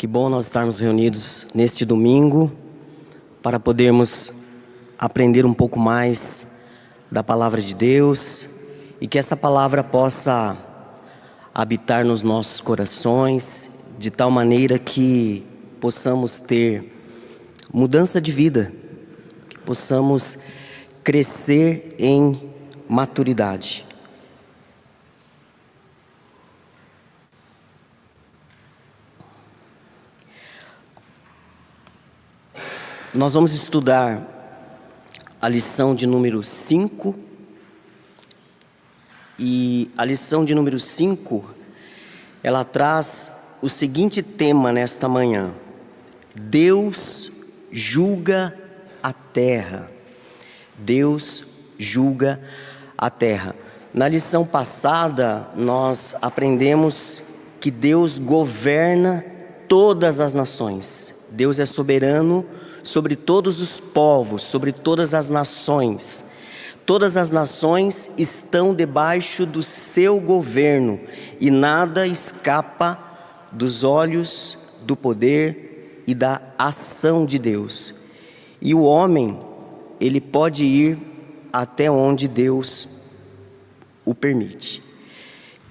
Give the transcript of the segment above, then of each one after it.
Que bom nós estarmos reunidos neste domingo para podermos aprender um pouco mais da palavra de Deus e que essa palavra possa habitar nos nossos corações de tal maneira que possamos ter mudança de vida, que possamos crescer em maturidade. Nós vamos estudar a lição de número 5. E a lição de número 5, ela traz o seguinte tema nesta manhã: Deus julga a terra. Deus julga a terra. Na lição passada, nós aprendemos que Deus governa todas as nações. Deus é soberano sobre todos os povos, sobre todas as nações. Todas as nações estão debaixo do seu governo e nada escapa dos olhos, do poder e da ação de Deus. E o homem, ele pode ir até onde Deus o permite.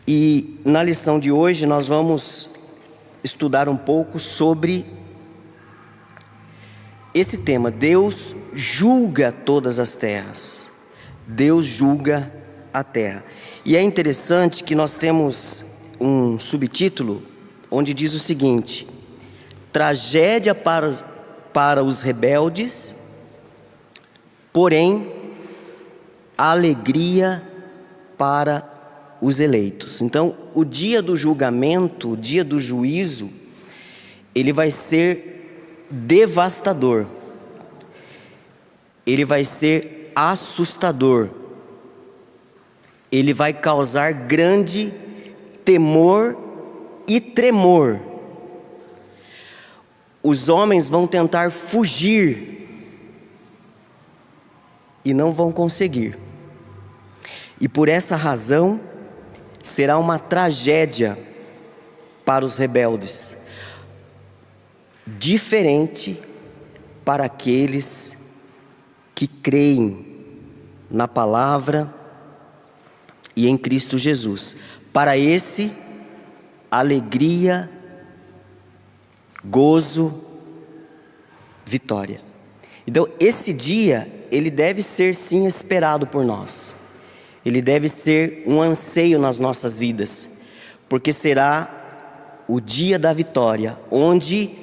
E na lição de hoje nós vamos estudar um pouco sobre esse tema: Deus julga todas as terras. Deus julga a terra. E é interessante que nós temos um subtítulo onde diz o seguinte: tragédia para os rebeldes, porém alegria para os eleitos. Então, o dia do julgamento, o dia do juízo, ele vai ser devastador, ele vai ser assustador, ele vai causar grande temor e tremor. Os homens vão tentar fugir e não vão conseguir, e por essa razão será uma tragédia para os rebeldes, diferente para aqueles que creem na palavra e em Cristo Jesus. Para esse, alegria, gozo, vitória. Então, esse dia, ele deve ser sim esperado por nós. Ele deve ser um anseio nas nossas vidas, porque será o dia da vitória, onde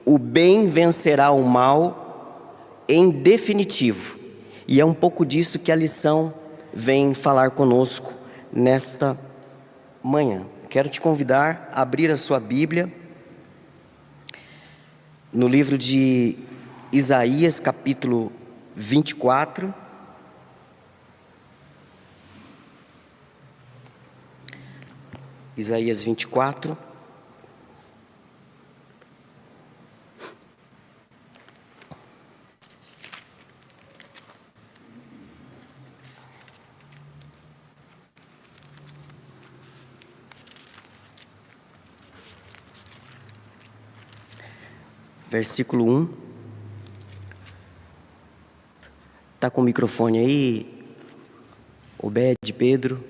o bem vencerá o mal em definitivo. E é um pouco disso que a lição vem falar conosco nesta manhã. Quero te convidar a abrir a sua Bíblia no livro de Isaías, capítulo 24. Isaías 24. Versículo 1. Está com o microfone aí, Obed, Pedro?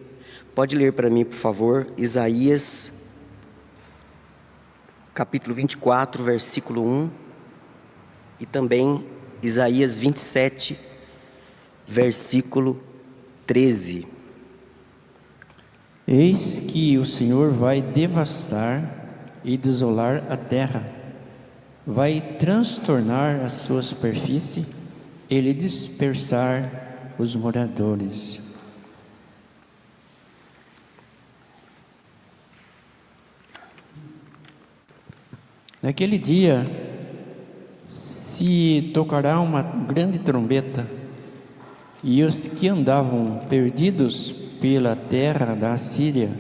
Pode ler para mim, por favor, Isaías, capítulo 24, versículo 1. E também Isaías 27, versículo 13. Eis que o Senhor vai devastar e desolar a terra, vai transtornar a sua superfície e lhe dispersar os moradores. Naquele dia se tocará uma grande trombeta, e os que andavam perdidos pela terra da Síria,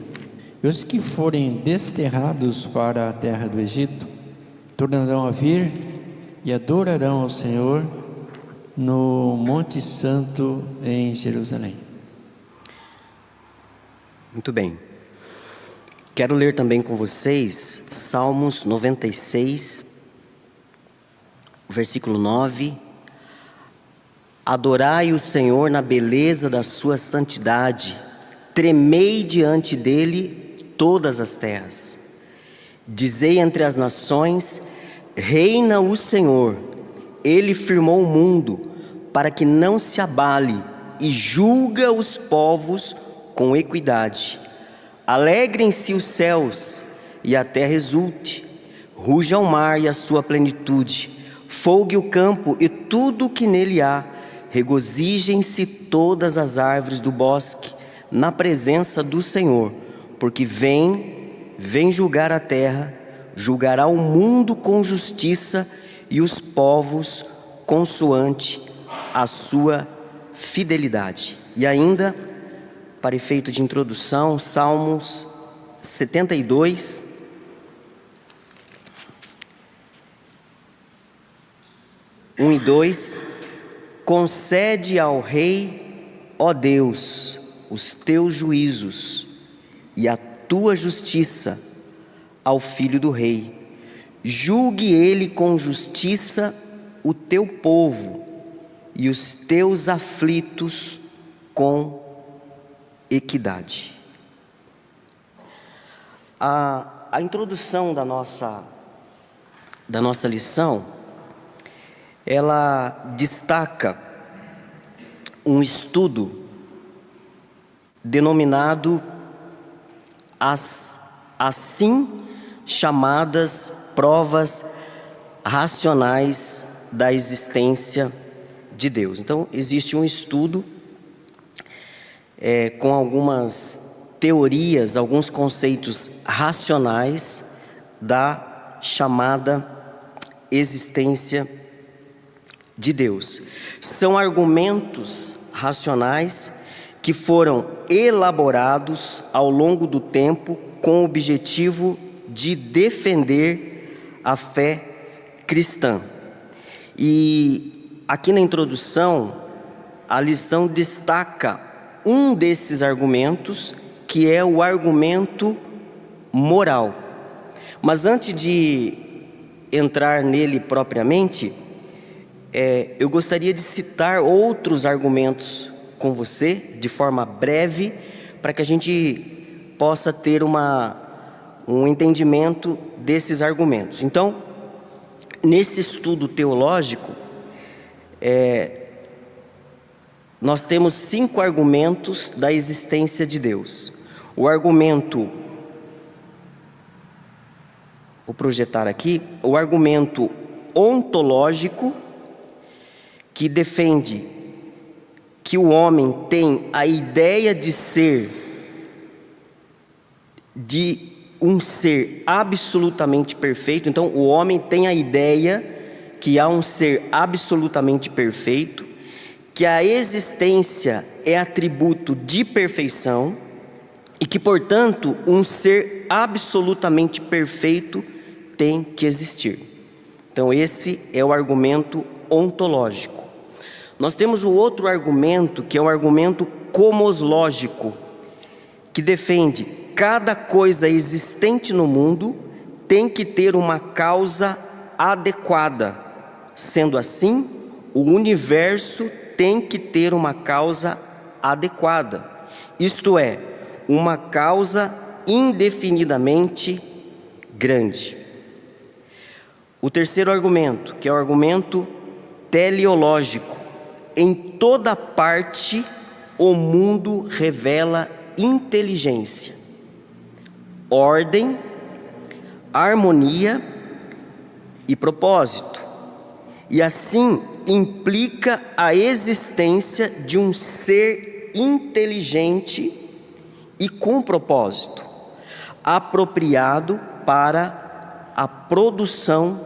e os que forem desterrados para a terra do Egito, tornarão a vir e adorarão ao Senhor no Monte Santo em Jerusalém. Muito bem. Quero ler também com vocês Salmos 96, versículo 9. Adorai o Senhor na beleza da sua santidade, tremei diante dele todas as terras. Dizei entre as nações, reina o Senhor, ele firmou o mundo para que não se abale e julga os povos com equidade. Alegrem-se os céus e a terra exulte, ruja o mar e a sua plenitude, folgue o campo e tudo o que nele há, regozijem-se todas as árvores do bosque, na presença do Senhor, porque vem julgar a terra, julgará o mundo com justiça e os povos consoante a sua fidelidade. E ainda, para efeito de introdução, Salmos 72, um e 2. Concede ao rei, ó Deus, os teus juízos e a tua justiça ao filho do rei. Julgue ele com justiça o teu povo e os teus aflitos com equidade. A introdução da nossa lição, ela destaca um estudo denominado as assim chamadas provas racionais da existência de Deus. Então, existe um estudo com algumas teorias, alguns conceitos racionais da chamada existência de Deus. São argumentos racionais que foram elaborados ao longo do tempo com o objetivo de defender a fé cristã. E aqui na introdução, a lição destaca um desses argumentos, que é o argumento moral. Mas antes de entrar nele propriamente, eu gostaria de citar outros argumentos com você, de forma breve, para que a gente possa ter um entendimento desses argumentos. Então, nesse estudo teológico, nós temos 5 argumentos da existência de Deus. O argumento, vou projetar aqui, o argumento ontológico, que defende que o homem tem a ideia de um ser absolutamente perfeito. Então, o homem tem a ideia que há um ser absolutamente perfeito, que a existência é atributo de perfeição e que, portanto, um ser absolutamente perfeito tem que existir. Então, esse é o argumento ontológico. Nós temos o outro argumento, que é o argumento comoslógico, que defende que cada coisa existente no mundo tem que ter uma causa adequada. Sendo assim, o universo tem que ter uma causa adequada, isto é, uma causa indefinidamente grande. O terceiro argumento, que é o argumento teleológico: em toda parte o mundo revela inteligência, ordem, harmonia e propósito, e assim implica a existência de um ser inteligente e com propósito, apropriado para a produção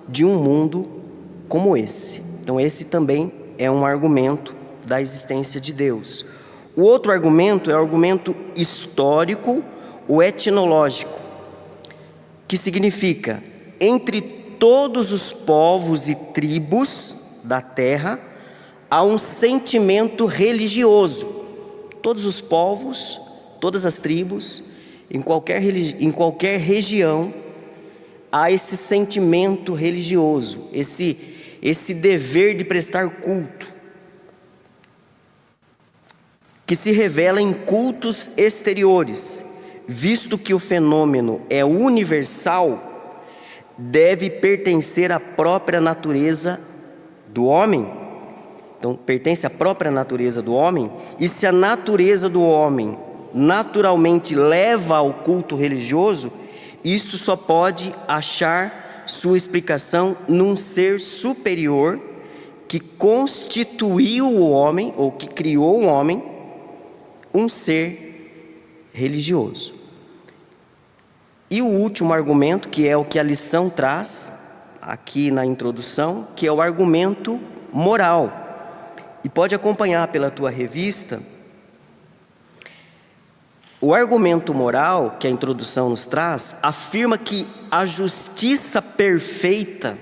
de um mundo como esse. Então, esse também é um argumento da existência de Deus. O outro argumento é o argumento histórico ou etnológico, que significa: entre todos os povos e tribos da terra há um sentimento religioso. Todos os povos, todas as tribos em qualquer região, há esse sentimento religioso, esse dever de prestar culto, que se revela em cultos exteriores. Visto que o fenômeno é universal, deve pertencer à própria natureza do homem. Então, pertence à própria natureza do homem, e se a natureza do homem naturalmente leva ao culto religioso, isto só pode achar sua explicação num ser superior que constituiu o homem, ou que criou o homem, um ser religioso. E o último argumento, que é o que a lição traz aqui na introdução, que é o argumento moral. E pode acompanhar pela tua revista. O argumento moral que a introdução nos traz afirma que a justiça perfeita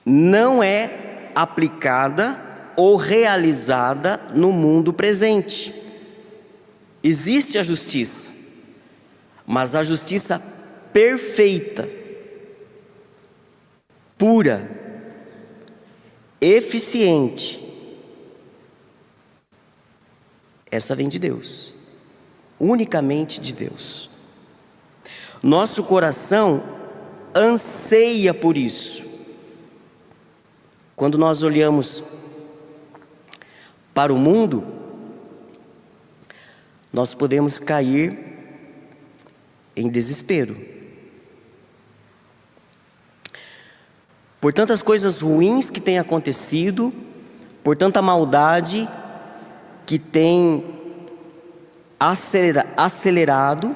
não é aplicada ou realizada no mundo presente. Existe a justiça, mas a justiça perfeita, pura, eficiente, essa vem de Deus, unicamente de Deus. Nosso coração anseia por isso. Quando nós olhamos para o mundo, nós podemos cair em desespero por tantas coisas ruins que têm acontecido, por tanta maldade que tem acelerado.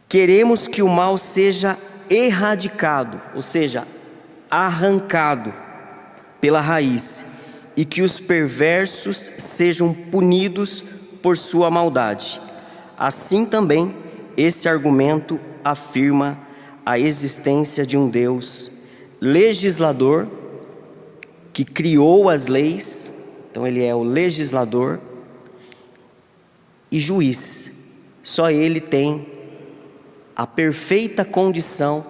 Queremos que o mal seja erradicado, ou seja, arrancado pela raiz, e que os perversos sejam punidos por sua maldade. Assim também, esse argumento afirma a existência de um Deus legislador, que criou as leis, então ele é o legislador, e juiz. Só ele tem a perfeita condição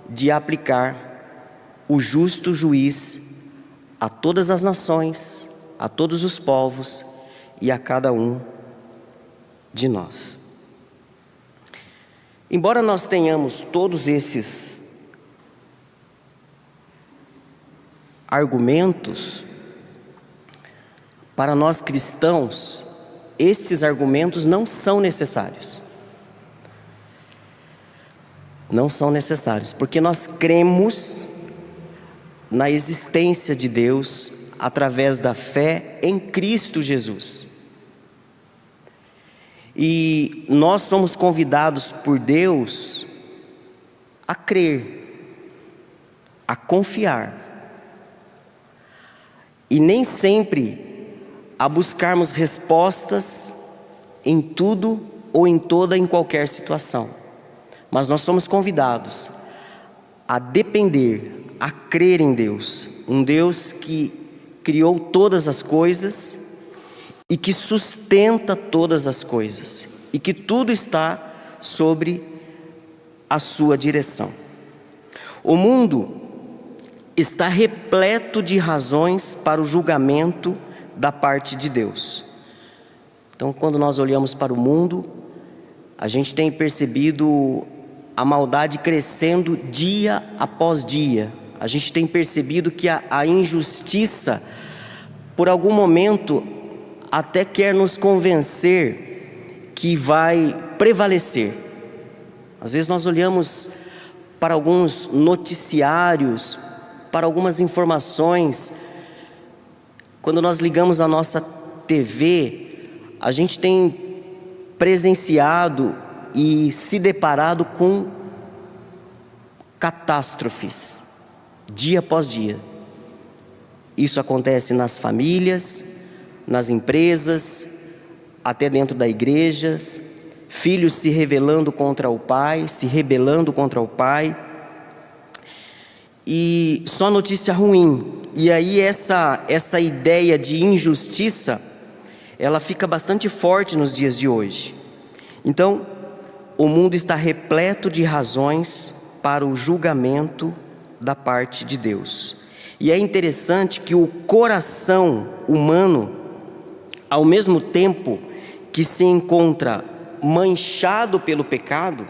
de aplicar o justo juiz a todas as nações, a todos os povos e a cada um de nós. Embora nós tenhamos todos esses argumentos, para nós cristãos, estes argumentos não são necessários. Não são necessários, porque nós cremos na existência de Deus através da fé em Cristo Jesus. E nós somos convidados por Deus a crer, a confiar, e nem sempre a buscarmos respostas em tudo ou em qualquer situação. Mas nós somos convidados a depender, a crer em Deus, um Deus que criou todas as coisas e que sustenta todas as coisas, e que tudo está sobre a sua direção. O mundo está repleto de razões para o julgamento da parte de Deus. Então, quando nós olhamos para o mundo, a gente tem percebido a maldade crescendo dia após dia. A gente tem percebido que a injustiça, por algum momento, até quer nos convencer que vai prevalecer. Às vezes nós olhamos para alguns noticiários, para algumas informações. Quando nós ligamos a nossa TV, a gente tem presenciado e se deparado com catástrofes, dia após dia. Isso acontece nas famílias, nas empresas, até dentro da igreja, filhos se rebelando contra o pai, e só notícia ruim. E aí essa ideia de injustiça, ela fica bastante forte nos dias de hoje. Então, o mundo está repleto de razões para o julgamento da parte de Deus. E é interessante que o coração humano, ao mesmo tempo que se encontra manchado pelo pecado,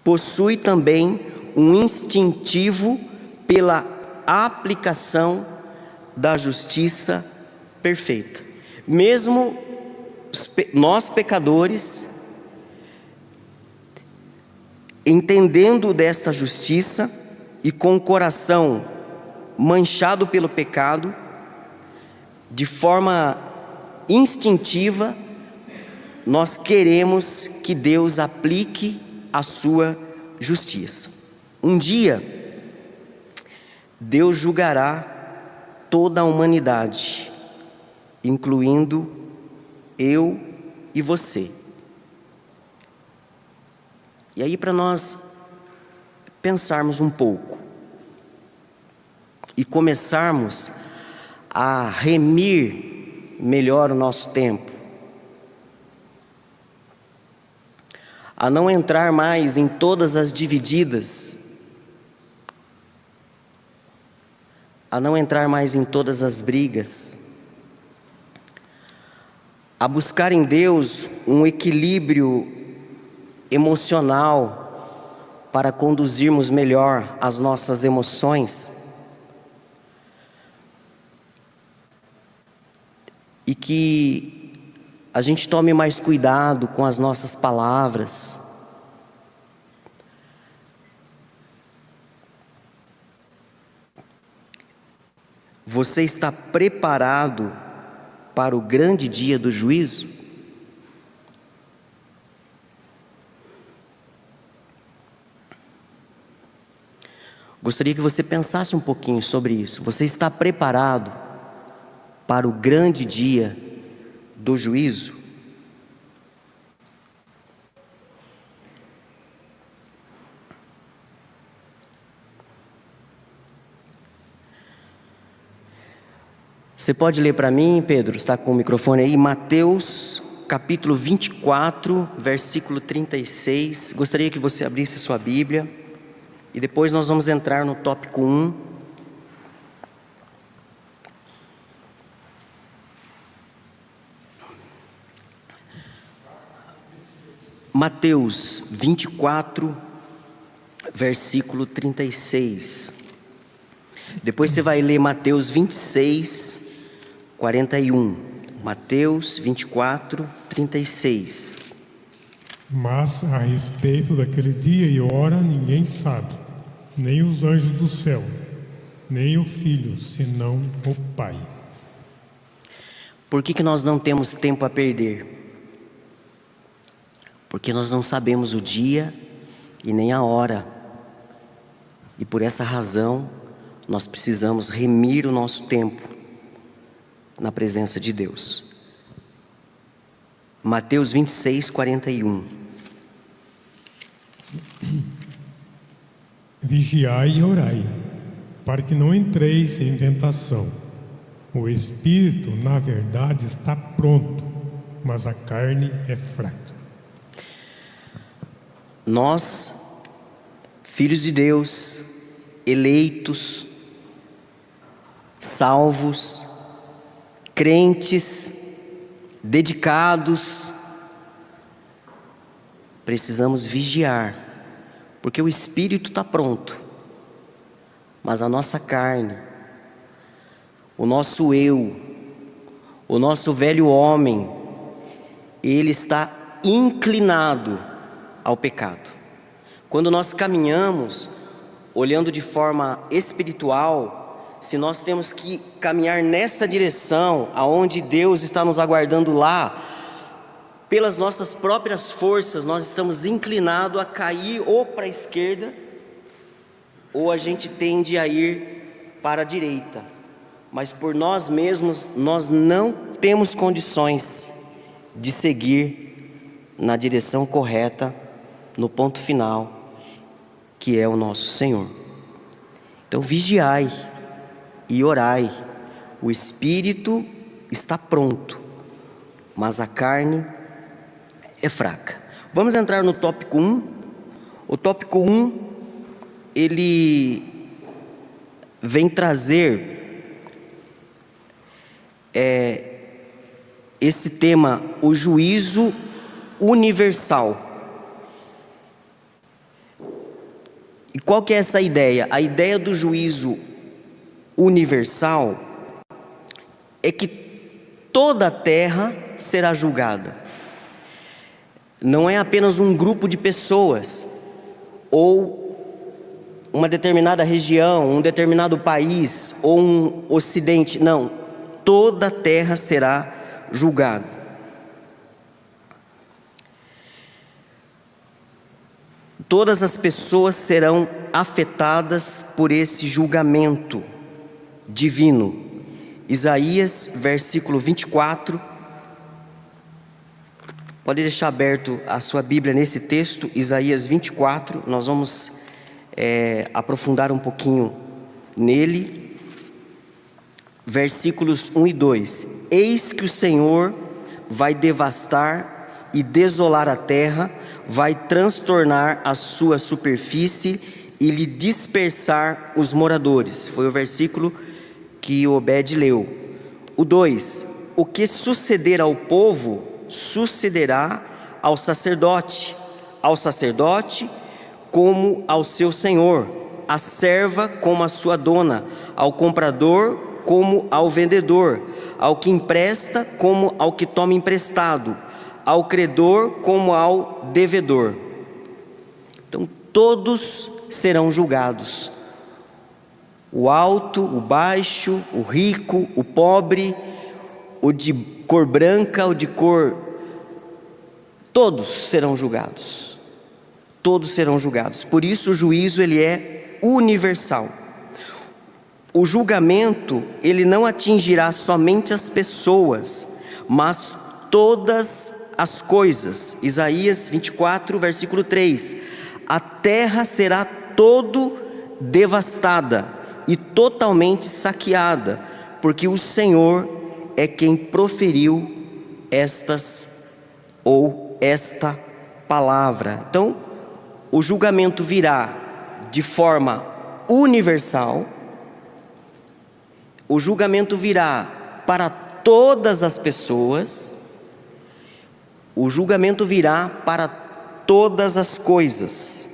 possui também um instintivo pela aplicação da justiça perfeita. Mesmo nós pecadores, entendendo desta justiça e com o coração manchado pelo pecado, de forma instintiva, nós queremos que Deus aplique a sua justiça. Um dia, Deus julgará toda a humanidade, incluindo eu e você. E aí, para nós pensarmos um pouco e começarmos a remir melhor o nosso tempo, a não entrar mais em todas as divididas, a não entrar mais em todas as brigas, a buscar em Deus um equilíbrio emocional para conduzirmos melhor as nossas emoções, e que a gente tome mais cuidado com as nossas palavras. Você está preparado para o grande dia do juízo? Gostaria que você pensasse um pouquinho sobre isso. Você está preparado para o grande dia do juízo? Você pode ler para mim, Pedro, está com o microfone aí, Mateus capítulo 24, versículo 36. Gostaria que você abrisse sua Bíblia e depois nós vamos entrar no tópico 1. Mateus 24, versículo 36. Depois você vai ler Mateus 26, 41. Mateus 24, 36. Mas a respeito daquele dia e hora ninguém sabe, nem os anjos do céu, nem o Filho, senão o Pai. Por que nós não temos tempo a perder? Porque nós não sabemos o dia e nem a hora. E por essa razão, nós precisamos remir o nosso tempo na presença de Deus. Mateus 26, 41. Vigiai e orai, para que não entreis em tentação. O espírito, na verdade, está pronto, mas a carne é fraca. Nós, filhos de Deus, eleitos, salvos, crentes, dedicados, precisamos vigiar, porque o espírito está pronto, mas a nossa carne, o nosso eu, o nosso velho homem, ele está inclinado ao pecado. Quando nós caminhamos olhando de forma espiritual, se nós temos que caminhar nessa direção, aonde Deus está nos aguardando lá, pelas nossas próprias forças, nós estamos inclinados a cair ou para a esquerda, ou a gente tende a ir para a direita. Mas por nós mesmos, nós não temos condições de seguir na direção correta, no ponto final, que é o nosso Senhor. Então vigiai e orai. O espírito está pronto, mas a carne é fraca. Vamos entrar no tópico 1. O tópico 1, ele vem trazer esse tema, o juízo universal. E qual que é essa ideia? A ideia do juízo universal é que toda a terra será julgada. Não é apenas um grupo de pessoas, ou uma determinada região, um determinado país, ou um ocidente. Não, toda a terra será julgada. Todas as pessoas serão afetadas por esse julgamento divino. Isaías, versículo 24. Pode deixar aberto a sua Bíblia nesse texto, Isaías 24. Nós vamos aprofundar um pouquinho nele. Versículos 1 e 2. Eis que o Senhor vai devastar e desolar a terra, vai transtornar a sua superfície e lhe dispersar os moradores. Foi o versículo que Obed leu. O 2. O que suceder ao povo, sucederá ao sacerdote como ao seu senhor, à serva como à sua dona, ao comprador como ao vendedor, ao que empresta como ao que toma emprestado, ao credor como ao devedor. Então todos serão julgados. O alto, o baixo, o rico, o pobre, o de cor branca, o de cor... Todos serão julgados. Todos serão julgados. Por isso o juízo, ele é universal. O julgamento, ele não atingirá somente as pessoas, mas todas as coisas. Isaías 24, versículo 3. A terra será todo devastada e totalmente saqueada, porque o Senhor é quem proferiu esta palavra. Então, o julgamento virá de forma universal. O julgamento virá para todas as pessoas. O julgamento virá para todas as coisas.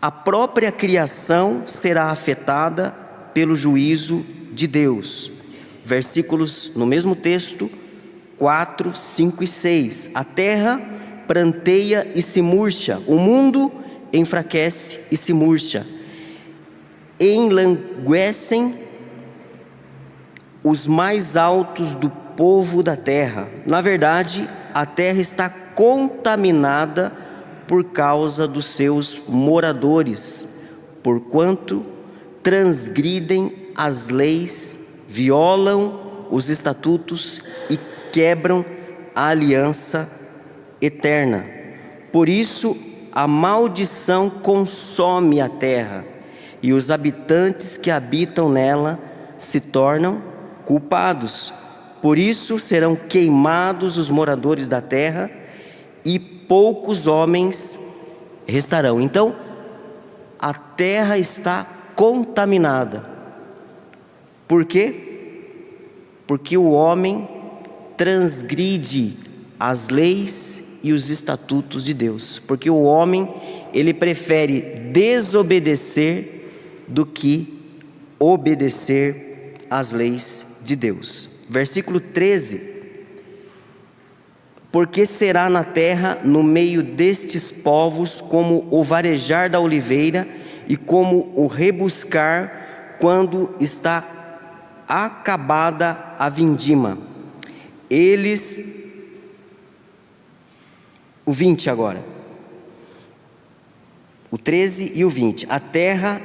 A própria criação será afetada pelo juízo de Deus. Versículos no mesmo texto, 4, 5 e 6. A terra pranteia e se murcha, o mundo enfraquece e se murcha. Enlanguecem os mais altos do povo da terra. Na verdade, a terra está contaminada por causa dos seus moradores, porquanto transgridem as leis, violam os estatutos e quebram a aliança eterna. Por isso, a maldição consome a terra, e os habitantes que habitam nela se tornam culpados. Por isso serão queimados os moradores da terra, e poucos homens restarão. Então, a terra está contaminada. Por quê? Porque o homem transgride as leis e os estatutos de Deus. Porque o homem, ele prefere desobedecer do que obedecer às leis de Deus. Versículo 13. Porque será na terra, no meio destes povos, como o varejar da oliveira e como o rebuscar quando está acabada a vindima. O 20 agora. O 13 e o 20. A terra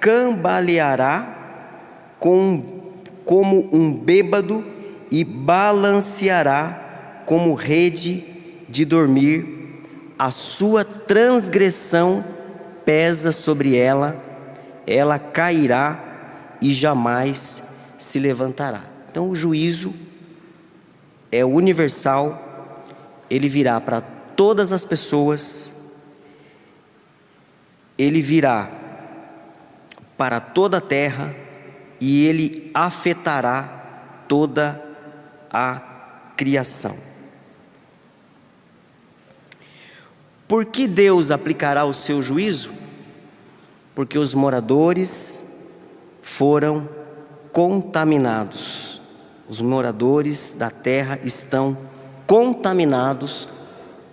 cambaleará como um bêbado e balanceará como rede de dormir. A sua transgressão pesa sobre ela, ela cairá e jamais se levantará. Então o juízo é universal, ele virá para todas as pessoas, ele virá para toda a terra e ele afetará toda a criação. Por que Deus aplicará o seu juízo? Porque os moradores foram contaminados. Os moradores da terra estão contaminados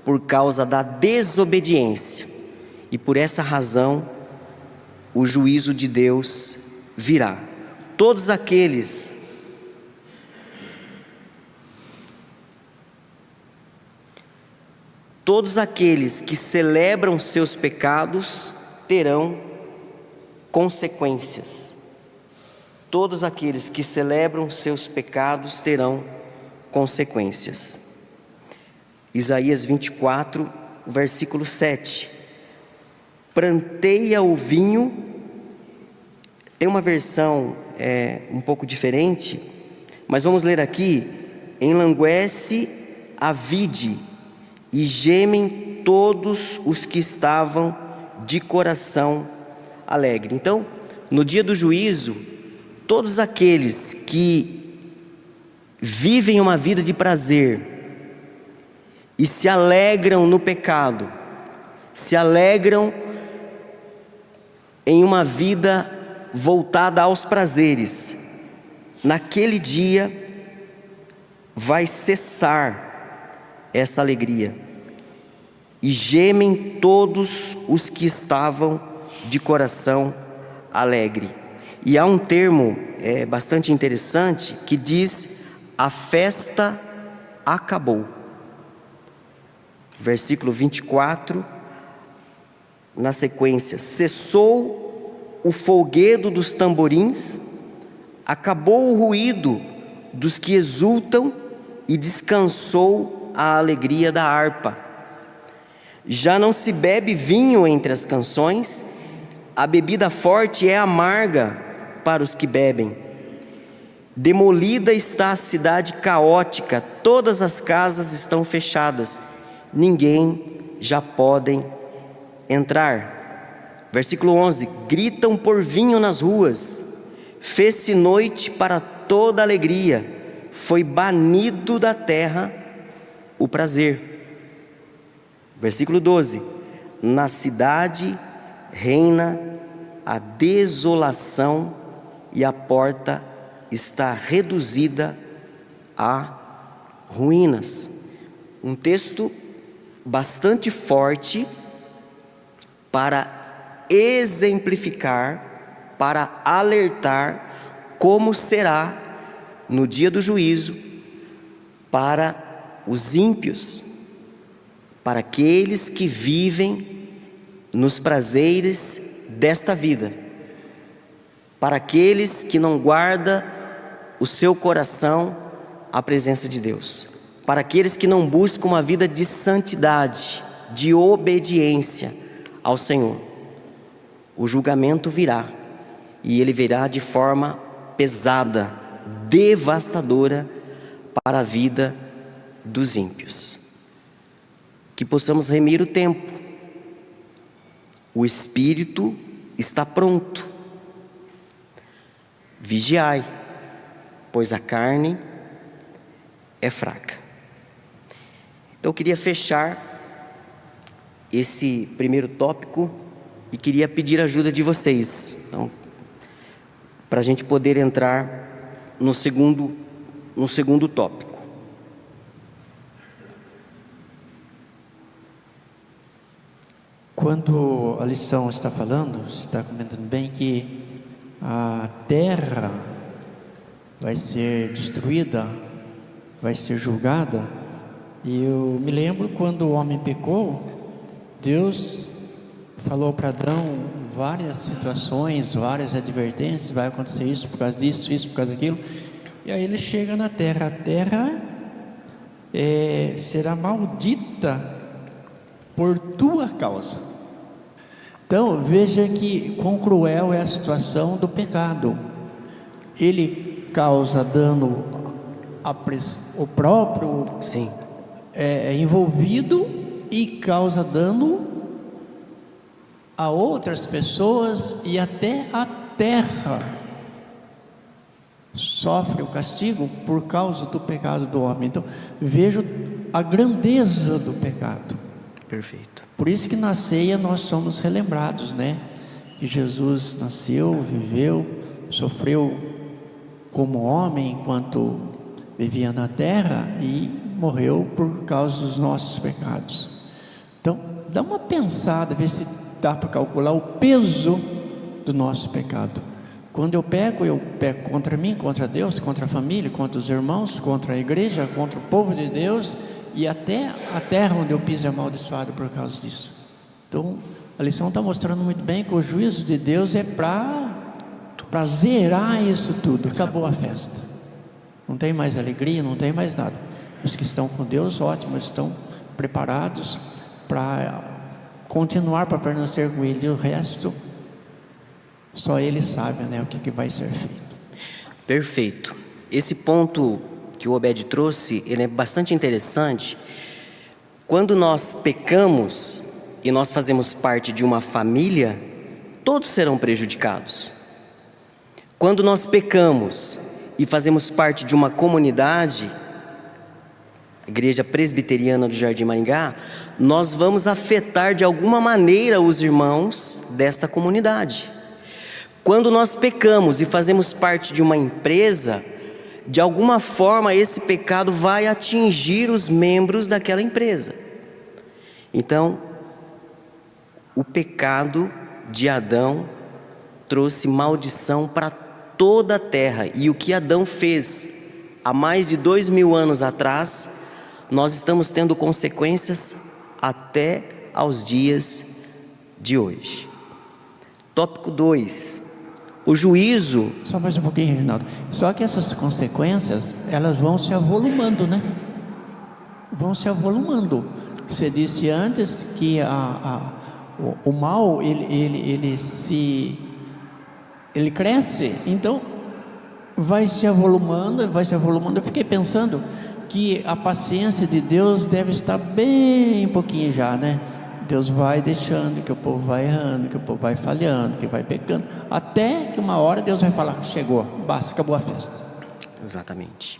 por causa da desobediência. E por essa razão, o juízo de Deus virá. Todos aqueles que celebram seus pecados terão consequências. Todos aqueles que celebram seus pecados terão consequências. Isaías 24, versículo 7. Pranteia o vinho. Tem uma versão um pouco diferente, mas vamos ler aqui. Enlanguece a vide e gemem todos os que estavam de coração alegre. Então, no dia do juízo, todos aqueles que vivem uma vida de prazer e se alegram no pecado, se alegram em uma vida voltada aos prazeres, naquele dia vai cessar essa alegria, e gemem todos os que estavam de coração alegre. E há um termo bastante interessante que diz: a festa acabou. Versículo 24, na sequência: cessou o folguedo dos tamborins, acabou o ruído dos que exultam e descansou a alegria da harpa. Já não se bebe vinho entre as canções, a bebida forte é amarga para os que bebem. Demolida está a cidade caótica, todas as casas estão fechadas, ninguém já pode entrar. Versículo 11: gritam por vinho nas ruas, fez-se noite para toda alegria, foi banido da terra o prazer. Versículo 12: na cidade reina a desolação e a porta está reduzida a ruínas. Um texto bastante forte para exemplificar, para alertar como será no dia do juízo para os ímpios, para aqueles que vivem nos prazeres desta vida, para aqueles que não guardam o seu coração à presença de Deus, para aqueles que não buscam uma vida de santidade, de obediência ao Senhor. O julgamento virá, e ele virá de forma pesada, devastadora para a vida dos ímpios. Que possamos remir o tempo. O espírito está pronto. Vigiai, pois a carne é fraca. Então eu queria fechar esse primeiro tópico e queria pedir a ajuda de vocês, então, para a gente poder entrar no segundo tópico. Quando a lição está falando, está comentando bem que a terra vai ser destruída, vai ser julgada. E eu me lembro quando o homem pecou, Deus falou para Adão várias situações, várias advertências: vai acontecer isso por causa disso, isso por causa daquilo. E aí ele chega na terra, a terra será maldita por tua causa. Então veja que quão cruel é a situação do pecado. Ele causa dano o próprio Sim. envolvido e causa dano a outras pessoas e até a terra sofre o castigo por causa do pecado do homem. Então, vejo a grandeza do pecado. Perfeito. Por isso que na ceia nós somos relembrados, né? Que Jesus nasceu, viveu, sofreu como homem enquanto vivia na terra e morreu por causa dos nossos pecados. Então, dá uma pensada, ver se dá para calcular o peso do nosso pecado. Quando eu peco contra mim, contra Deus, contra a família, contra os irmãos, contra a igreja, contra o povo de Deus e até a terra onde eu piso é amaldiçoado por causa disso. Então, a lição está mostrando muito bem que o juízo de Deus é para zerar isso tudo. Acabou a festa. Não tem mais alegria, não tem mais nada. Os que estão com Deus, ótimo, estão preparados para continuar, para permanecer com Ele. E o resto, só Ele sabe, né, o que vai ser feito. Perfeito. Esse ponto que o Obed trouxe, ele é bastante interessante. Quando nós pecamos e nós fazemos parte de uma família, todos serão prejudicados. Quando nós pecamos e fazemos parte de uma comunidade, a Igreja Presbiteriana do Jardim Maringá, nós vamos afetar de alguma maneira os irmãos desta comunidade. Quando nós pecamos e fazemos parte de uma empresa, de alguma forma esse pecado vai atingir os membros daquela empresa. Então, o pecado de Adão trouxe maldição para toda a terra. E o que Adão fez há mais de 2000 anos atrás, nós estamos tendo consequências até aos dias de hoje. Tópico 2. O juízo. Só mais um pouquinho, Reginaldo. Só que essas consequências, elas vão se avolumando, né? Vão se avolumando. Você disse antes que o mal, ele cresce, então vai se avolumando. Eu fiquei pensando que a paciência de Deus deve estar bem pouquinho já, né? Deus vai deixando que o povo vai errando, que o povo vai falhando, que vai pecando, até que uma hora Deus vai falar: chegou, basta, acabou a festa. Exatamente.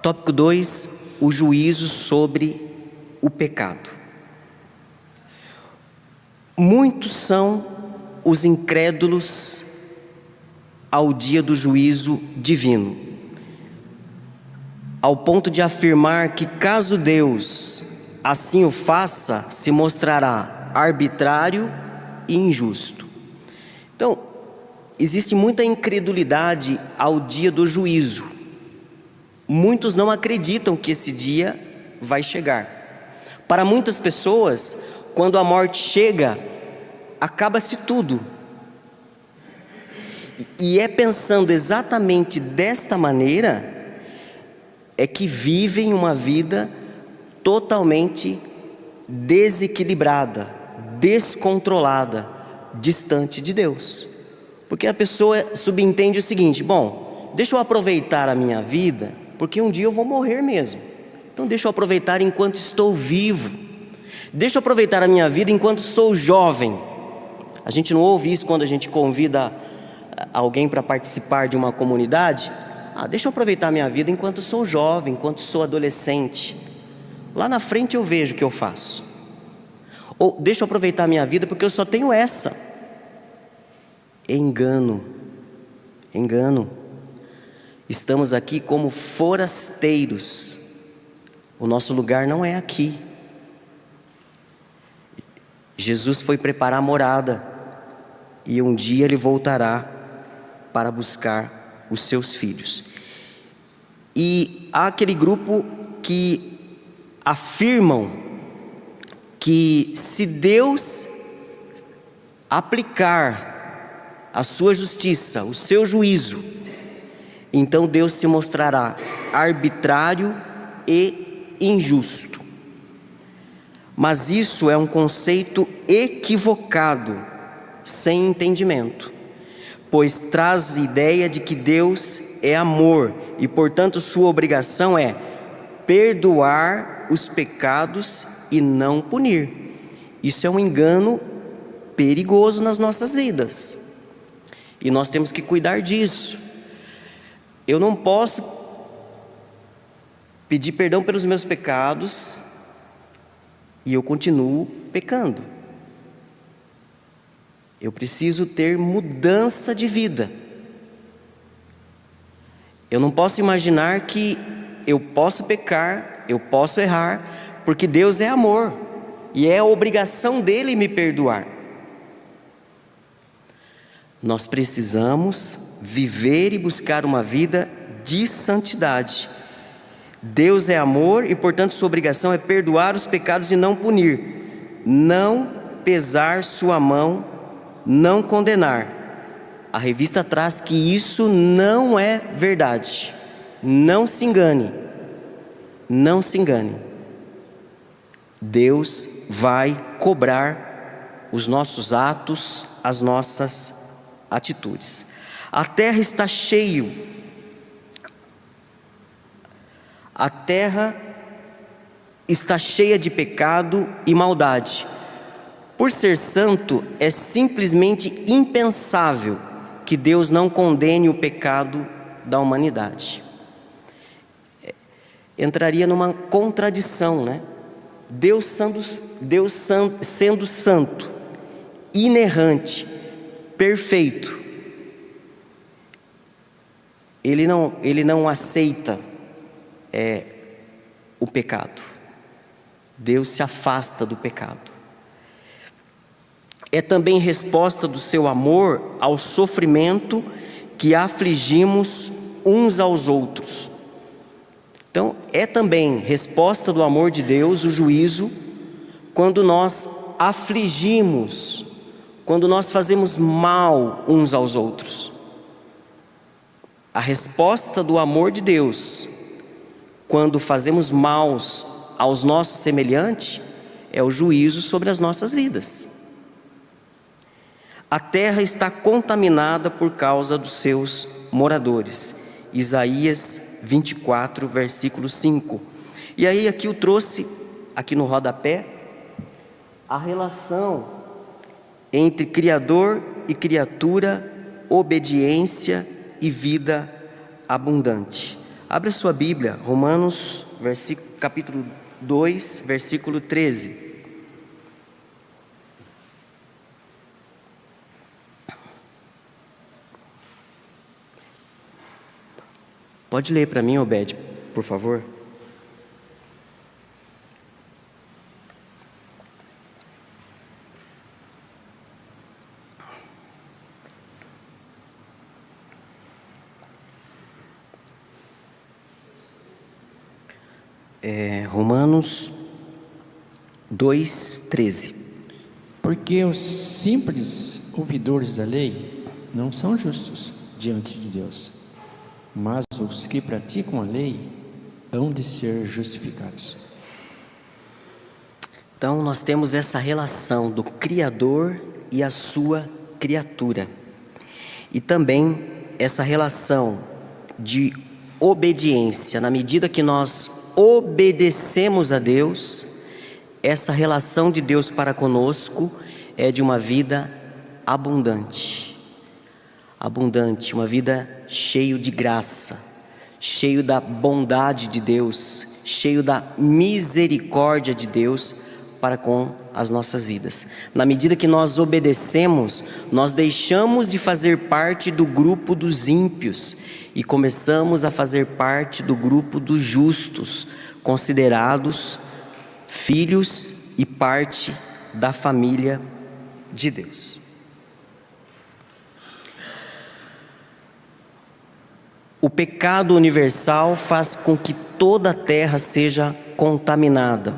Tópico 2, o juízo sobre o pecado. Muitos são os incrédulos ao dia do juízo divino, ao ponto de afirmar que caso Deus assim o faça, se mostrará arbitrário e injusto. Então, existe muita incredulidade ao dia do juízo. Muitos não acreditam que esse dia vai chegar. Para muitas pessoas, quando a morte chega, acaba-se tudo. E é pensando exatamente desta maneira é que vivem uma vida totalmente desequilibrada, descontrolada, distante de Deus. Porque a pessoa subentende o seguinte: bom, deixa eu aproveitar a minha vida, porque um dia eu vou morrer mesmo. Então deixa eu aproveitar enquanto estou vivo. Deixa eu aproveitar a minha vida enquanto sou jovem. A gente não ouve isso quando a gente convida alguém para participar de uma comunidade. Deixa eu aproveitar a minha vida enquanto sou jovem, enquanto sou adolescente. Lá na frente eu vejo o que eu faço. Ou deixa eu aproveitar a minha vida porque eu só tenho essa. Engano. Estamos aqui como forasteiros. O nosso lugar não é aqui. Jesus foi preparar morada, e um dia Ele voltará para buscar os seus filhos. E há aquele grupo que afirmam que se Deus aplicar a sua justiça, o seu juízo, então Deus se mostrará arbitrário e injusto. Mas isso é um conceito equivocado, sem entendimento. pois traz ideia de que Deus é amor e, portanto, sua obrigação é perdoar os pecados e não punir. Isso é um engano perigoso nas nossas vidas, e nós temos que cuidar disso. Eu não posso pedir perdão pelos meus pecados e eu continuo pecando. Eu preciso ter mudança de vida. Eu não posso imaginar que eu posso pecar, eu posso errar, porque Deus é amor e é a obrigação dele me perdoar. Nós precisamos viver e buscar uma vida de santidade. Deus é amor e, portanto, sua obrigação é perdoar os pecados e não punir, não pesar sua mão, não condenar. A revista traz que isso não é verdade. Não se engane. Não se engane. Deus vai cobrar os nossos atos, as nossas atitudes. A terra está cheia de pecado e maldade. Por ser santo, é simplesmente impensável que Deus não condene o pecado da humanidade. Entraria numa contradição, né? Deus sendo santo, inerrante, perfeito, Ele não aceita o pecado. Deus se afasta do pecado. É também resposta do seu amor ao sofrimento que afligimos uns aos outros. Então, é também resposta do amor de Deus o juízo quando nós afligimos, quando nós fazemos mal uns aos outros. A resposta do amor de Deus quando fazemos mal aos nossos semelhantes é o juízo sobre as nossas vidas. A terra está contaminada por causa dos seus moradores. Isaías 24, versículo 5. E aí aqui eu trouxe, aqui no rodapé, a relação entre Criador e criatura, obediência e vida abundante. Abra sua Bíblia, Romanos, capítulo 2, versículo 13. Pode ler para mim, Obed, por favor? Romanos 2:13. Porque os simples ouvidores da lei não são justos diante de Deus, mas os que praticam a lei hão de ser justificados. Então nós temos essa relação do Criador e a sua criatura. E também essa relação de obediência. Na medida que nós obedecemos a Deus, essa relação de Deus para conosco é de uma vida abundante. Abundante, uma vida cheio de graça, cheio da bondade de Deus, cheio da misericórdia de Deus para com as nossas vidas. Na medida que nós obedecemos, nós deixamos de fazer parte do grupo dos ímpios e começamos a fazer parte do grupo dos justos, considerados filhos e parte da família de Deus. O pecado universal faz com que toda a terra seja contaminada.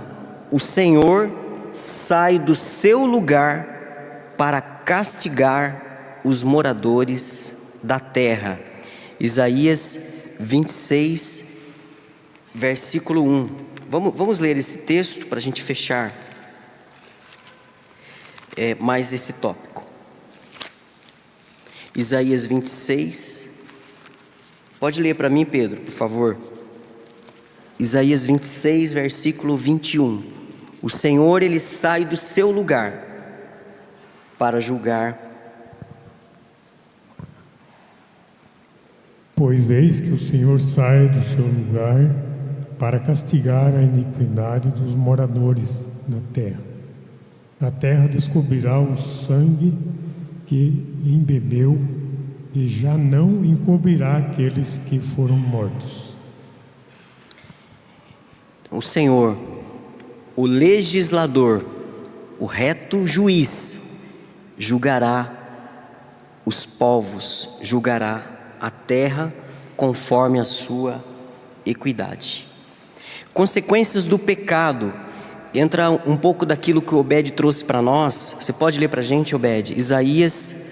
O Senhor sai do seu lugar para castigar os moradores da terra. Isaías 26, versículo 1. Vamos ler esse texto para a gente fechar mais esse tópico. Isaías 26. Pode ler para mim, Pedro, por favor. Isaías 26, versículo 21. O Senhor, Ele sai do seu lugar para julgar. Pois eis que o Senhor sai do seu lugar para castigar a iniquidade dos moradores da terra. A terra descobrirá o sangue que embebeu e já não encobrirá aqueles que foram mortos. O Senhor, o legislador, o reto juiz, julgará os povos, julgará a terra conforme a sua equidade. Consequências do pecado. Entra um pouco daquilo que o Obed trouxe para nós. Você pode ler para a gente, Obed? Isaías,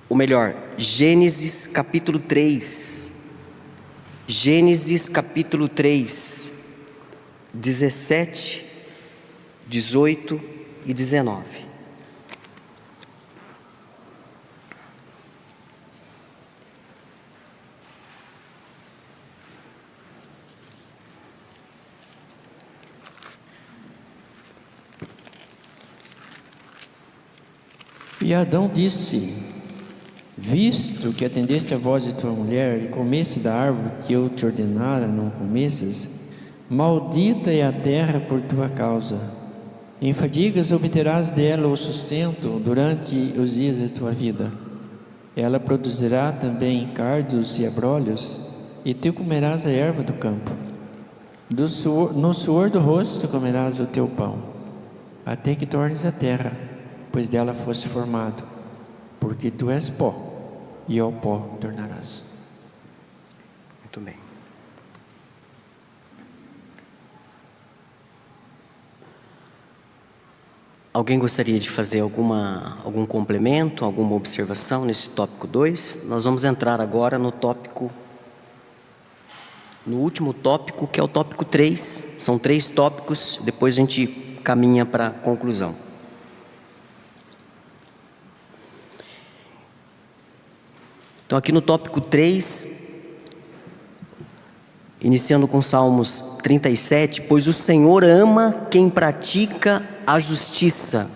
ou melhor, Gênesis capítulo 3. Gênesis capítulo 3, 17, 18 e 19. E Adão disse: visto que atendeste a voz de tua mulher e comeste da árvore que eu te ordenara não comesses, maldita é a terra por tua causa. Em fadigas obterás dela o sustento durante os dias de tua vida. Ela produzirá também cardos e abrolhos, e tu comerás a erva do campo. No suor do rosto comerás o teu pão, até que tornes a terra, pois dela foste formado, porque tu és pó, e ao pó tornarás. Muito bem. Alguém gostaria de fazer algum complemento, alguma observação nesse tópico 2? Nós vamos entrar agora no último tópico, que é o tópico 3. São 3 tópicos, depois a gente caminha para a conclusão. Então aqui no tópico 3, iniciando com Salmos 37, pois o Senhor ama quem pratica a justiça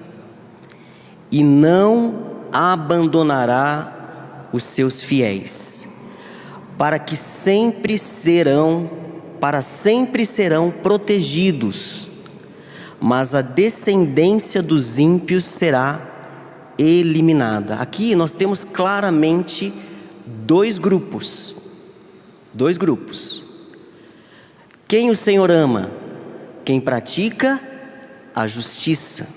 e não abandonará os seus fiéis, para sempre serão protegidos, mas a descendência dos ímpios será eliminada. Aqui nós temos claramente dois grupos. Quem o Senhor ama? Quem pratica a justiça.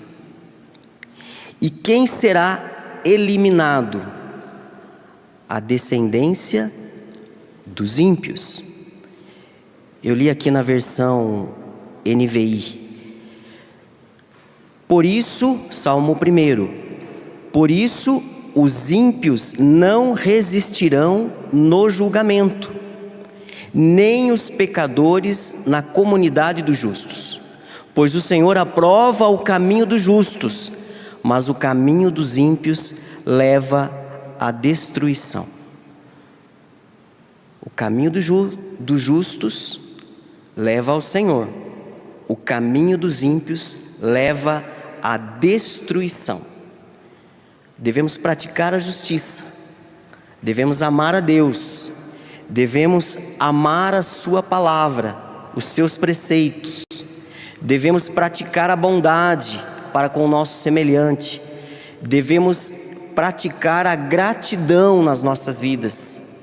E quem será eliminado? A descendência dos ímpios. Eu li aqui na versão NVI. Por isso, Salmo 1, por isso os ímpios não resistirão no julgamento, nem os pecadores na comunidade dos justos. Pois o Senhor aprova o caminho dos justos, mas o caminho dos ímpios leva à destruição. O caminho dos justos leva ao Senhor, o caminho dos ímpios leva à destruição. Devemos praticar a justiça, devemos amar a Deus, devemos amar a sua palavra, os seus preceitos, devemos praticar a bondade para com o nosso semelhante, devemos praticar a gratidão nas nossas vidas,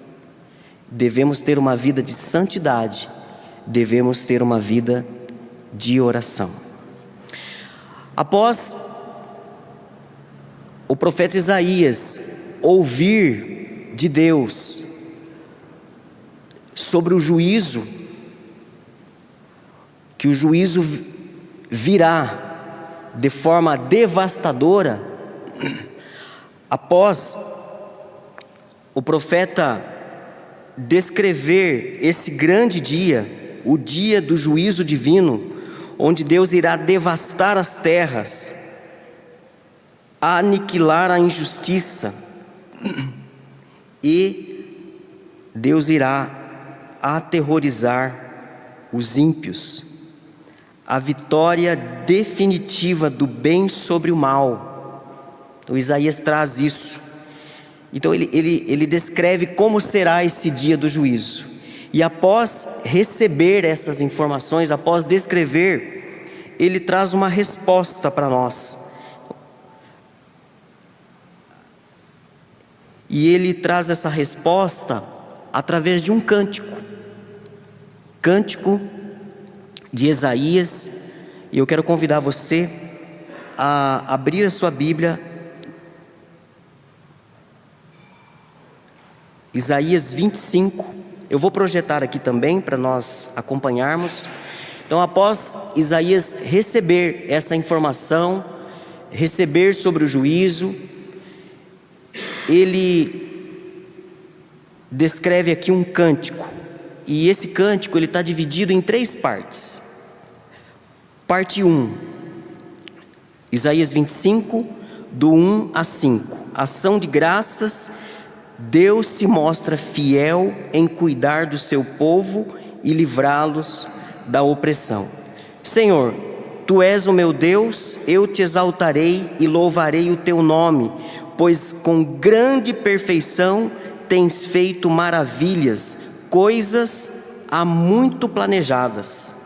devemos ter uma vida de santidade, devemos ter uma vida de oração. Após o profeta Isaías ouvir de Deus sobre o juízo, que o juízo virá de forma devastadora, após o profeta descrever esse grande dia, o dia do juízo divino, onde Deus irá devastar as terras, aniquilar a injustiça, e Deus irá aterrorizar os ímpios. A vitória definitiva do bem sobre o mal. Então Isaías traz isso. Então ele descreve como será esse dia do juízo. E após receber essas informações, após descrever, ele traz uma resposta para nós. E ele traz essa resposta através de um cântico. Cântico de Isaías. E eu quero convidar você a abrir a sua Bíblia. Isaías 25. Eu vou projetar aqui também para nós acompanharmos. Então, após Isaías receber essa informação, receber sobre o juízo, ele descreve aqui um cântico. E esse cântico está dividido em 3 partes. Parte 1, Isaías 25, do 1 a 5. Ação de graças. Deus se mostra fiel em cuidar do seu povo e livrá-los da opressão. Senhor, Tu és o meu Deus, eu te exaltarei e louvarei o Teu nome, pois com grande perfeição tens feito maravilhas, coisas há muito planejadas.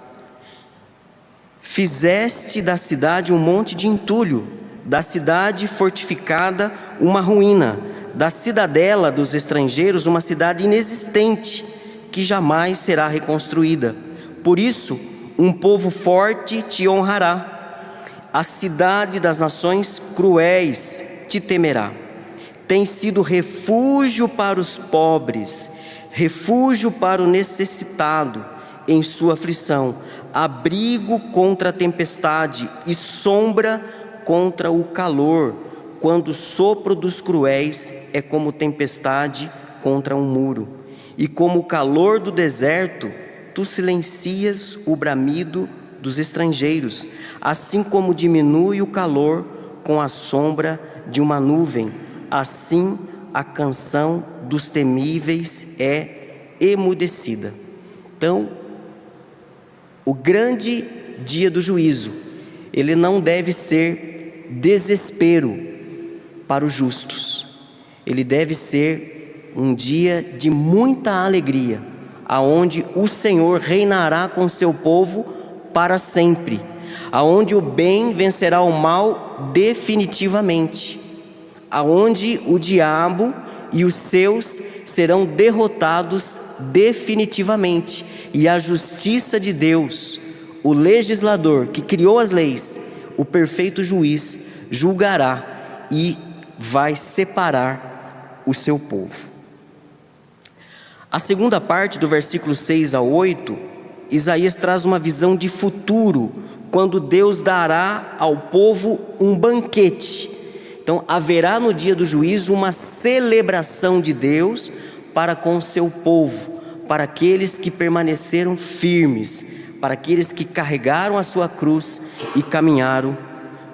Fizeste da cidade um monte de entulho, da cidade fortificada uma ruína, da cidadela dos estrangeiros uma cidade inexistente, que jamais será reconstruída. Por isso, um povo forte te honrará. A cidade das nações cruéis te temerá. Tem sido refúgio para os pobres, refúgio para o necessitado em sua aflição, abrigo contra a tempestade e sombra contra o calor, quando o sopro dos cruéis é como tempestade contra um muro, e como o calor do deserto, tu silencias o bramido dos estrangeiros, assim como diminui o calor com a sombra de uma nuvem, assim a canção dos temíveis é emudecida. Então, o grande dia do juízo, ele não deve ser desespero para os justos. Ele deve ser um dia de muita alegria, aonde o Senhor reinará com seu povo para sempre, aonde o bem vencerá o mal definitivamente, aonde o diabo e os seus serão derrotados definitivamente, e a justiça de Deus, o legislador que criou as leis, o perfeito juiz, julgará e vai separar o seu povo. A segunda parte, do versículo 6 a 8, Isaías traz uma visão de futuro, quando Deus dará ao povo um banquete. Então haverá no dia do juízo uma celebração de Deus para com o seu povo, para aqueles que permaneceram firmes, para aqueles que carregaram a sua cruz e caminharam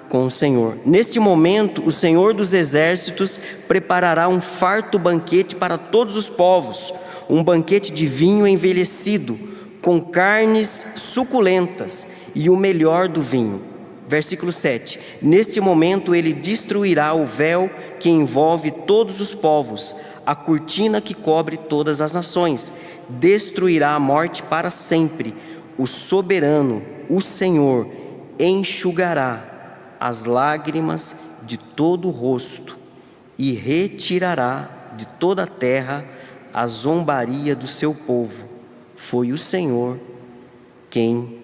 com o Senhor. Neste momento, o Senhor dos exércitos preparará um farto banquete para todos os povos, um banquete de vinho envelhecido, com carnes suculentas e o melhor do vinho. Versículo 7. Neste momento ele destruirá o véu que envolve todos os povos, a cortina que cobre todas as nações. Destruirá a morte para sempre. O soberano, o Senhor, enxugará as lágrimas de todo o rosto e retirará de toda a terra a zombaria do seu povo. Foi o Senhor quem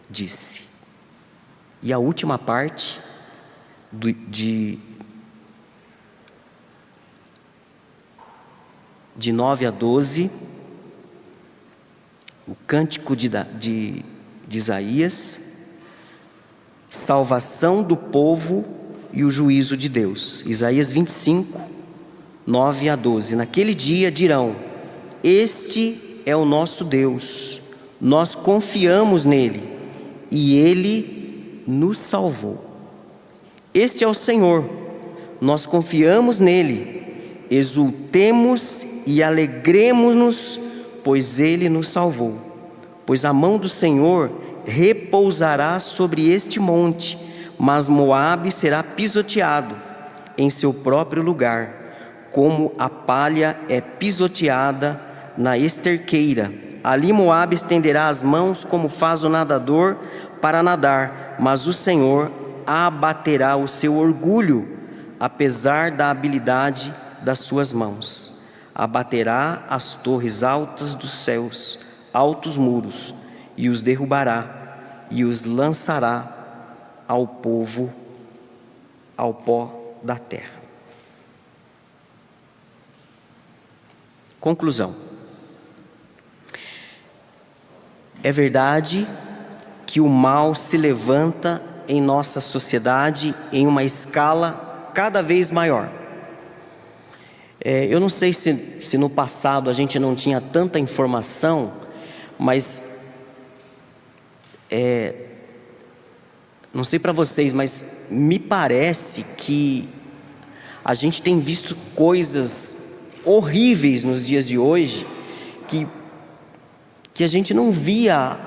disse. E a última parte de 9 a 12, o cântico de Isaías, salvação do povo e o juízo de Deus. Isaías 25, 9 a 12. Naquele dia dirão: este é o nosso Deus, nós confiamos nele e ele nos salvou. Este é o Senhor, nós confiamos nele, exultemos e alegremo-nos, pois Ele nos salvou. Pois a mão do Senhor repousará sobre este monte, mas Moabe será pisoteado em seu próprio lugar, como a palha é pisoteada na esterqueira. Ali Moabe estenderá as mãos como faz o nadador para nadar, mas o Senhor abaterá o seu orgulho, apesar da habilidade das suas mãos. Abaterá as torres altas dos céus, altos muros, e os derrubará, e os lançará ao povo, ao pó da terra. Conclusão. É verdade que o mal se levanta em nossa sociedade em uma escala cada vez maior. Eu não sei se no passado a gente não tinha tanta informação, mas não sei para vocês, mas me parece que a gente tem visto coisas horríveis nos dias de hoje que a gente não via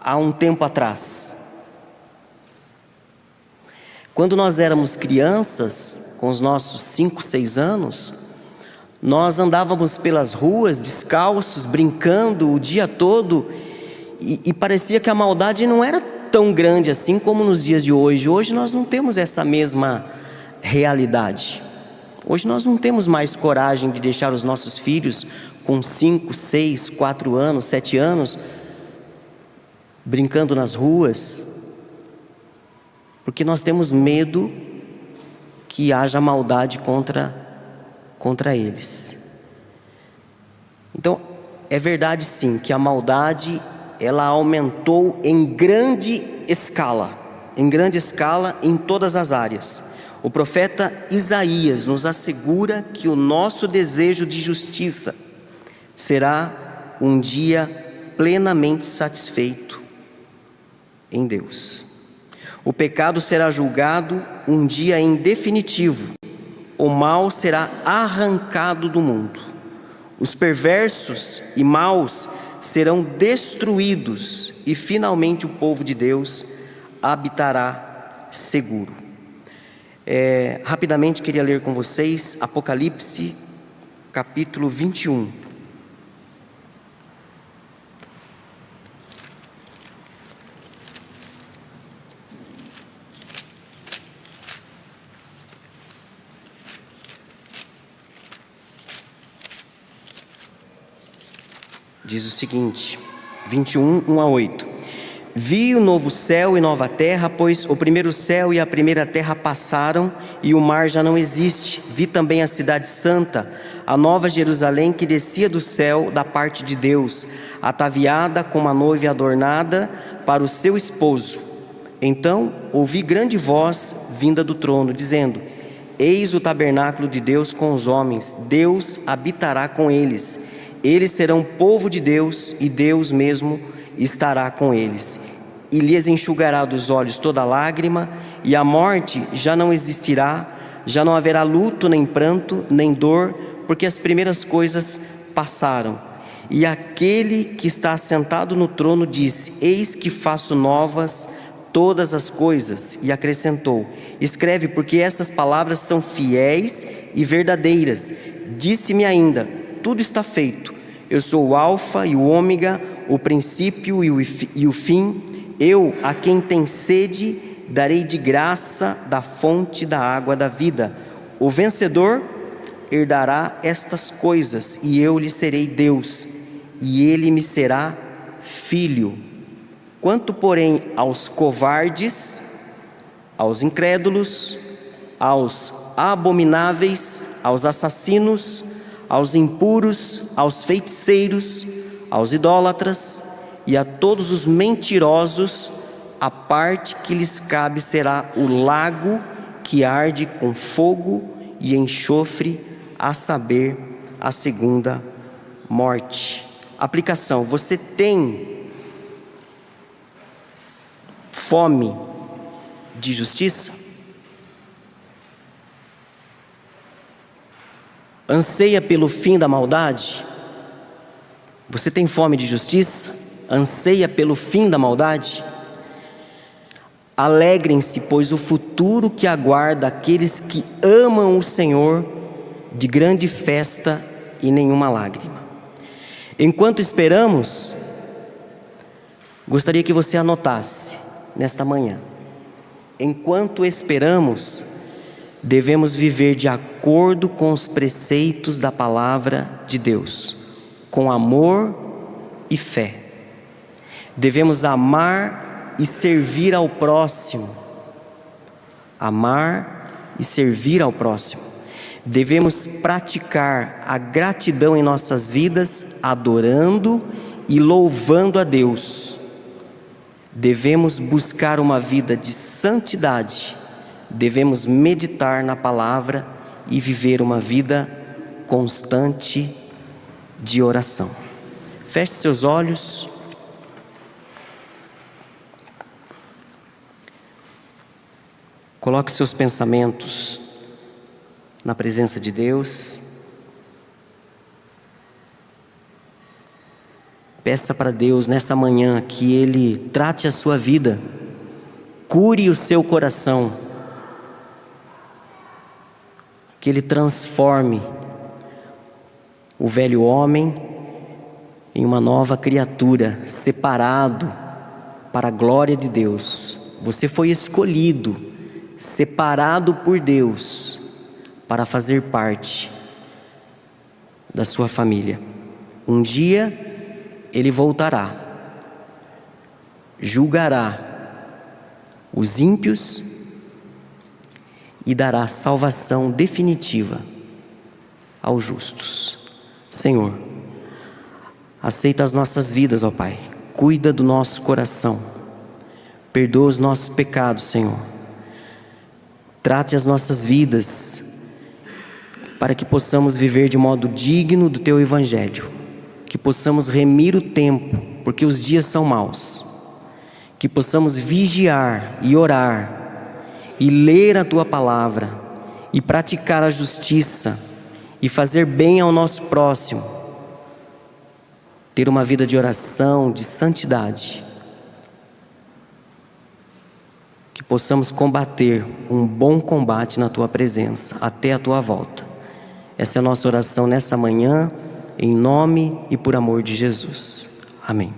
há um tempo atrás. Quando nós éramos crianças, com os nossos 5, 6 anos, nós andávamos pelas ruas descalços, brincando o dia todo, e parecia que a maldade não era tão grande assim como nos dias de hoje. Hoje nós não temos essa mesma realidade. Hoje nós não temos mais coragem de deixar os nossos filhos com 5, 6, 4 anos, 7 anos, brincando nas ruas, porque nós temos medo que haja maldade contra eles. Então, é verdade sim, que a maldade, ela aumentou em grande escala em todas as áreas. O profeta Isaías nos assegura que o nosso desejo de justiça será um dia plenamente satisfeito em Deus. O pecado será julgado um dia em definitivo. O mal será arrancado do mundo. Os perversos e maus serão destruídos e finalmente o povo de Deus habitará seguro. Rapidamente queria ler com vocês Apocalipse capítulo 21. Diz o seguinte, 21, 1 a 8. Vi o novo céu e nova terra, pois o primeiro céu e a primeira terra passaram e o mar já não existe. Vi também a cidade santa, a nova Jerusalém, que descia do céu da parte de Deus, ataviada como a noiva adornada para o seu esposo. Então ouvi grande voz vinda do trono, dizendo: Eis o tabernáculo de Deus com os homens, Deus habitará com eles. Eles serão povo de Deus e Deus mesmo estará com eles. E lhes enxugará dos olhos toda lágrima, e a morte já não existirá, já não haverá luto, nem pranto, nem dor, porque as primeiras coisas passaram. E aquele que está assentado no trono disse: Eis que faço novas todas as coisas. E acrescentou: Escreve, porque essas palavras são fiéis e verdadeiras. Disse-me ainda: Tudo está feito. Eu sou o Alfa e o Ômega, o princípio e o fim. Eu, a quem tem sede, darei de graça da fonte da água da vida. O vencedor herdará estas coisas, e eu lhe serei Deus, e ele me será filho. Quanto, porém, aos covardes, aos incrédulos, aos abomináveis, aos assassinos, aos impuros, aos feiticeiros, aos idólatras e a todos os mentirosos, a parte que lhes cabe será o lago que arde com fogo e enxofre, a saber, a segunda morte. Aplicação: você tem fome de justiça? Anseia pelo fim da maldade? Você tem fome de justiça? Anseia pelo fim da maldade? Alegrem-se, pois o futuro que aguarda aqueles que amam o Senhor, de grande festa e nenhuma lágrima. Enquanto esperamos, gostaria que você anotasse nesta manhã: enquanto esperamos, devemos viver de acordo com os preceitos da palavra de Deus, com amor e fé. Devemos amar e servir ao próximo. Amar e servir ao próximo. Devemos praticar a gratidão em nossas vidas, adorando e louvando a Deus. Devemos buscar uma vida de santidade. Devemos meditar na palavra e viver uma vida constante de oração. Feche seus olhos. Coloque seus pensamentos na presença de Deus. Peça para Deus nessa manhã que Ele trate a sua vida, cure o seu coração, que Ele transforme o velho homem em uma nova criatura, separado para a glória de Deus. Você foi escolhido, separado por Deus, para fazer parte da sua família. Um dia Ele voltará, julgará os ímpios e dará salvação definitiva aos justos. Senhor, aceita as nossas vidas, ó Pai. Cuida do nosso coração. Perdoa os nossos pecados, Senhor. Trate as nossas vidas para que possamos viver de modo digno do Teu Evangelho. Que possamos remir o tempo, porque os dias são maus. Que possamos vigiar e orar, e ler a Tua Palavra, e praticar a justiça, e fazer bem ao nosso próximo. Ter uma vida de oração, de santidade. Que possamos combater um bom combate na Tua presença, até a Tua volta. Essa é a nossa oração nessa manhã, em nome e por amor de Jesus. Amém.